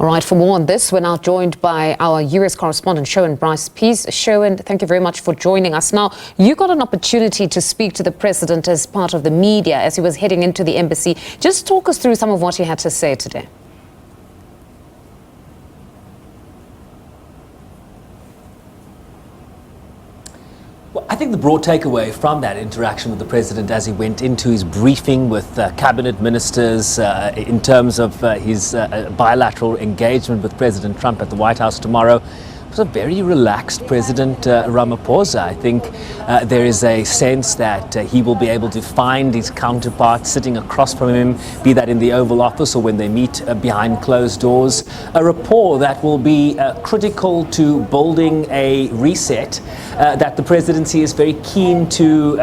All right, for more on this, we're now joined by our US correspondent, Sherwin Bryce-Pease. Sherwin, thank you very much for joining us. Now, you got an opportunity to speak to the president as part of the media as he was heading into the embassy. Just talk us through some of what he had to say today. Well, I think the broad takeaway from that interaction with the president as he went into his briefing with cabinet ministers in terms of his bilateral engagement with President Trump at the White House tomorrow was a very relaxed President Ramaphosa. I think there is a sense that he will be able to find his counterpart sitting across from him, be that in the Oval Office or when they meet behind closed doors, a rapport that will be critical to building a reset that the presidency is very keen to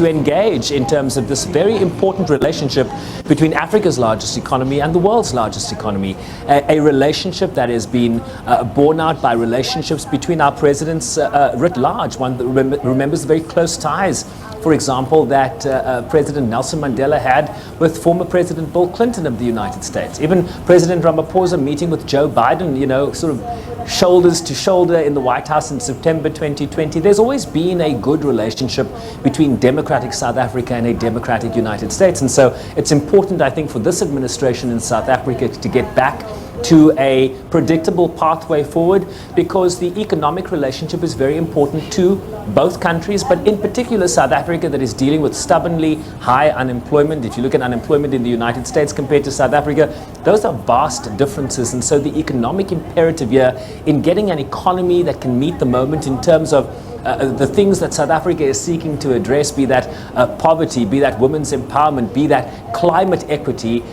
engage in terms of this very important relationship between Africa's largest economy and the world's largest economy, a relationship that has been borne out by relationships between our presidents writ large. One that remembers the very close ties, for example, that President Nelson Mandela had with former President Bill Clinton of the United States. Even President Ramaphosa meeting with Joe Biden, sort of shoulders to shoulder in the White House in September 2020. There's always been a good relationship between democratic South Africa and a democratic United States. And so it's important, I think, for this administration in South Africa to get back to a predictable pathway forward, because the economic relationship is very important to both countries, but in particular South Africa, that is dealing with stubbornly high unemployment. If you look at unemployment in the United States compared to South Africa, those are vast differences. And so the economic imperative here in getting an economy that can meet the moment in terms of the things that South Africa is seeking to address, be that poverty, be that women's empowerment, be that climate equity,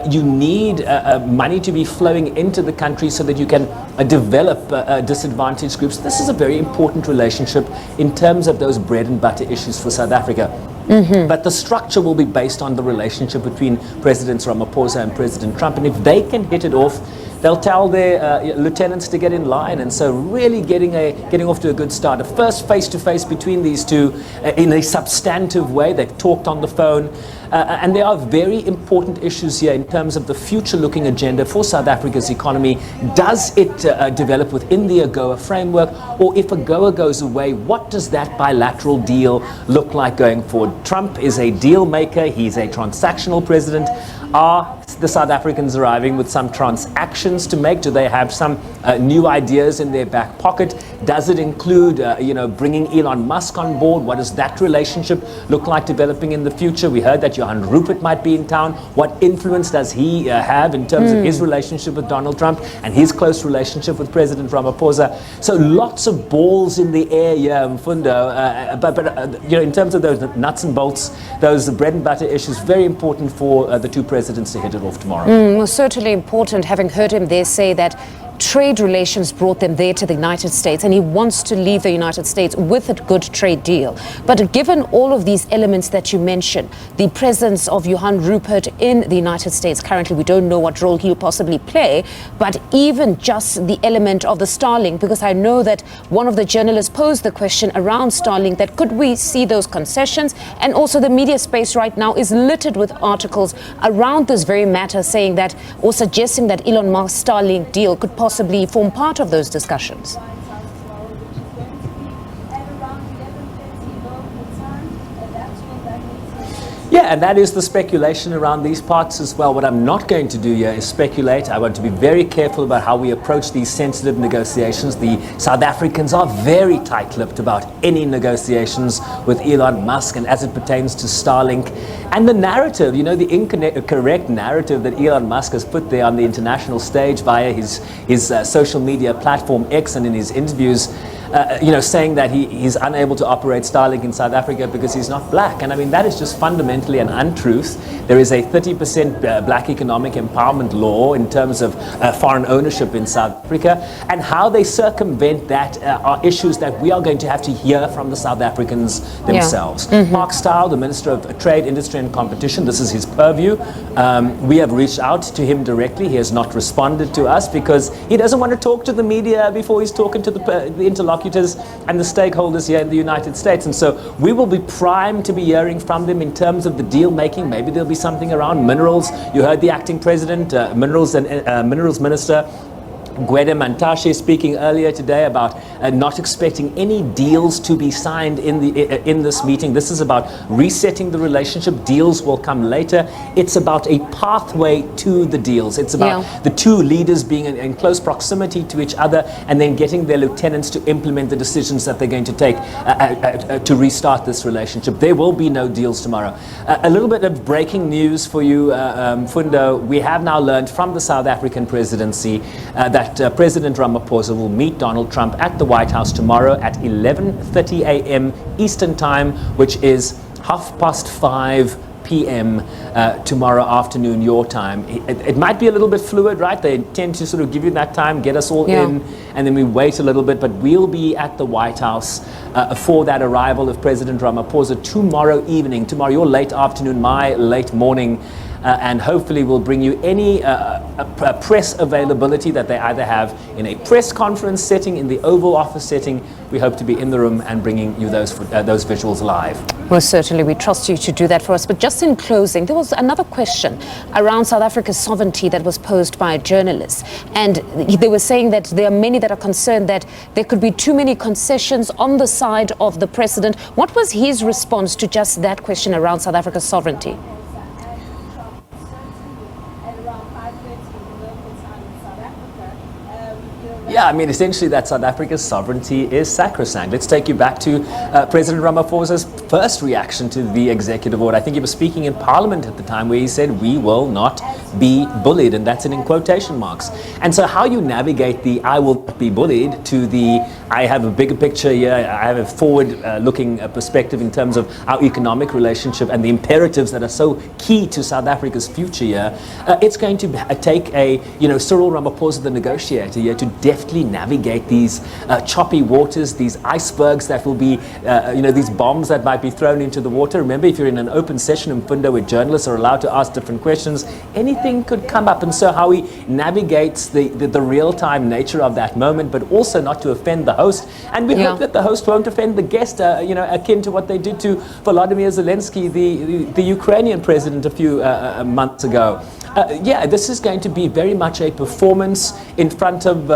you need money to be flowing into the country so that you can develop disadvantaged groups. This is a very important relationship in terms of those bread and butter issues for South Africa. Mm-hmm. But the structure will be based on the relationship between Presidents Ramaphosa and President Trump. And if they can hit it off, they'll tell their lieutenants to get in line. And so really getting off to a good start. A first face-to-face between these two in a substantive way. They've talked on the phone. And there are very important issues here in terms of the future-looking agenda for South Africa's economy. Does it develop within the AGOA framework? Or if AGOA goes away, what does that bilateral deal look like going forward? Trump is a deal maker. He's a transactional president. Are the South Africans arriving with some transactions to make? Do they have some new ideas in their back pocket? Does it include, bringing Elon Musk on board? What does that relationship look like developing in the future? We heard that Johan Rupert might be in town. What influence does he have in terms of his relationship with Donald Trump and his close relationship with President Ramaphosa? So lots of balls in the air here, Mfundo. But in terms of those nuts and bolts, those bread and butter issues, very important for the two presidents to hit it off tomorrow. Well, certainly important, having heard him there say that trade relations brought them there to the United States, and he wants to leave the United States with a good trade deal. But given all of these elements that you mentioned, the presence of Johan Rupert in the United States currently, we don't know what role he'll possibly play, but even just the element of the Starlink, because I know that one of the journalists posed the question around Starlink, that could we see those concessions? And also the media space right now is littered with articles around this very matter saying that, or suggesting that Elon Musk's Starlink deal could possibly form part of those discussions. Yeah, and that is the speculation around these parts as well. What I'm not going to do here is speculate. I want to be very careful about how we approach these sensitive negotiations. The South Africans are very tight-lipped about any negotiations with Elon Musk and as it pertains to Starlink. And the narrative, the incorrect narrative that Elon Musk has put there on the international stage via his social media platform X and in his interviews, saying that he's unable to operate Starlink in South Africa because he's not black. And I mean, that is just fundamentally an untruth. There is a 30% black economic empowerment law in terms of foreign ownership in South Africa. And how they circumvent that are issues that we are going to have to hear from the South Africans themselves. Yeah. Mm-hmm. Mark Style, the Minister of Trade, Industry and Competition, this is his purview. We have reached out to him directly. He has not responded to us because he doesn't want to talk to the media before he's talking to the interlocutors interlocutors and the stakeholders here in the United States. And so we will be primed to be hearing from them in terms of the deal making. Maybe there'll be something around minerals. You heard the acting president, minerals minister, Gwede Mantashe, speaking earlier today about not expecting any deals to be signed in this meeting. This is about resetting the relationship. Deals will come later. It's about a pathway to the deals. It's about the two leaders being in close proximity to each other and then getting their lieutenants to implement the decisions that they're going to take to restart this relationship. There will be no deals tomorrow. A little bit of breaking news for you, Fundo. We have now learned from the South African presidency that President Ramaphosa will meet Donald Trump at the White House tomorrow at 11:30 a.m. Eastern Time, which is 5:30 p.m. Tomorrow afternoon, your time. It might be a little bit fluid, right? They tend to sort of give you that time, get us all in, and then we wait a little bit, but we'll be at the White House for that arrival of President Ramaphosa tomorrow evening, tomorrow, your late afternoon, my late morning. And hopefully we'll bring you any press availability that they either have in a press conference setting, in the Oval Office setting. We hope to be in the room and bringing you those visuals live. Well, certainly we trust you to do that for us. But just in closing, there was another question around South Africa's sovereignty that was posed by a journalist. And they were saying that there are many that are concerned that there could be too many concessions on the side of the president. What was his response to just that question around South Africa's sovereignty? Yeah, I mean, essentially that South Africa's sovereignty is sacrosanct. Let's take you back to President Ramaphosa's first reaction to the executive order. I think he was speaking in Parliament at the time where he said, "We will not be bullied," and that's in quotation marks. And so how you navigate the "I will not be bullied" to the "I have a bigger picture here, I have a forward-looking perspective in terms of our economic relationship and the imperatives that are so key to South Africa's future here," it's going to take Cyril Ramaphosa, the negotiator here, to deftly navigate these choppy waters, these icebergs that will be, these bombs that might be thrown into the water. Remember, if you're in an open session in Fundo where journalists are allowed to ask different questions, anything could come up. And so how he navigates the real-time nature of that moment, but also not to offend the host. And we hope that the host won't offend the guest, akin to what they did to Volodymyr Zelensky, the Ukrainian president, a few months ago. This is going to be very much a performance in front of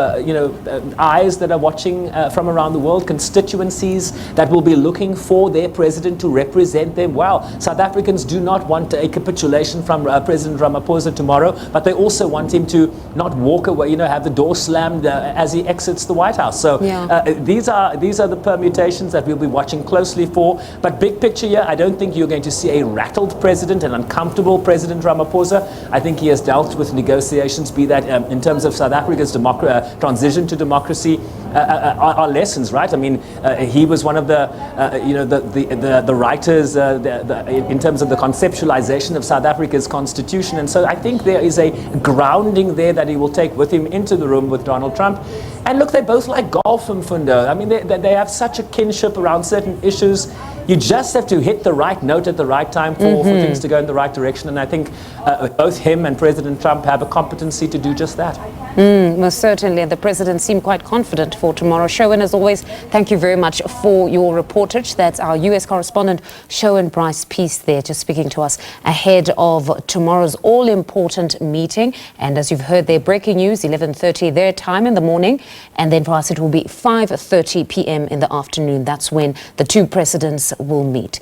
eyes that are watching from around the world, constituencies that will be looking for their president to represent them well. South Africans do not want a capitulation from President Ramaphosa tomorrow, but they also want him to not walk away, have the door slammed as he exits the White House. So these are the permutations that we'll be watching closely for. But big picture here, I don't think you're going to see a rattled president, an uncomfortable President Ramaphosa. I think he has dealt with negotiations, be that in terms of South Africa's transition to democracy, are lessons, right? I mean, he was one of the writers in terms of the conceptualization of South Africa's constitution. And so I think there is a grounding there that he will take with him into the room with Donald Trump. And look, they both like golf and Fundo. I mean, they have such a kinship around certain issues. You just have to hit the right note at the right time for things to go in the right direction. And I think both him and President Trump have a competency to do just that. Most certainly. The president seemed quite confident for tomorrow. Sherwin, as always, thank you very much for your reportage. That's our U.S. correspondent, Sherwin Bryce-Pease, there, just speaking to us ahead of tomorrow's all-important meeting. And as you've heard there, breaking news, 11:30 their time in the morning. And then for us, it will be 5:30 p.m. in the afternoon. That's when the two presidents will meet.